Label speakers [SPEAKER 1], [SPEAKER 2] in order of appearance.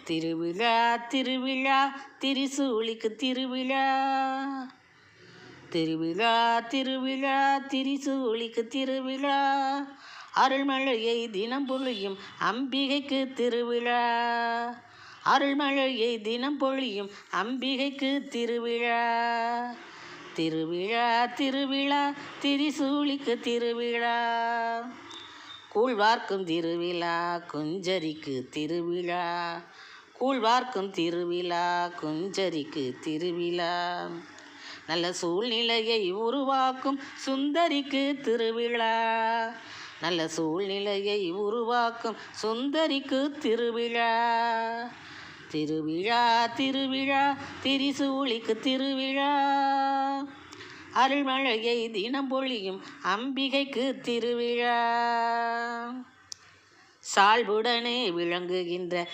[SPEAKER 1] திருவிழா திருவிழா திரிசூலிக்கு திருவிழா. திருவிழா திருவிழா திரிசூலிக்கு திருவிழா. அருள்மழையை தினம் பொழியும் அம்பிகைக்கு திருவிழா. அருள்மழையை தினம் பொழியும் அம்பிகைக்கு திருவிழா. திருவிழா திருவிழா திரிசூலிக்கு திருவிழா. கூழ்வார்க்கும் திருவிழா குஞ்சரிக்கு திருவிழா. கூழ்வார்க்கும் திருவிழா குஞ்சரிக்கு திருவிழா. நல்ல சூழ்நிலையை உருவாக்கும் சுந்தரிக்கு திருவிழா. நல்ல சூழ்நிலையை உருவாக்கும் சுந்தரிக்கு திருவிழா. திருவிழா திருவிழா திரிசூலிக்கு திருவிழா. அருள்மழையை தினம் பொழியும் அம்பிகைக்கு திருவிழா. சால்புடனே விளங்குகின்ற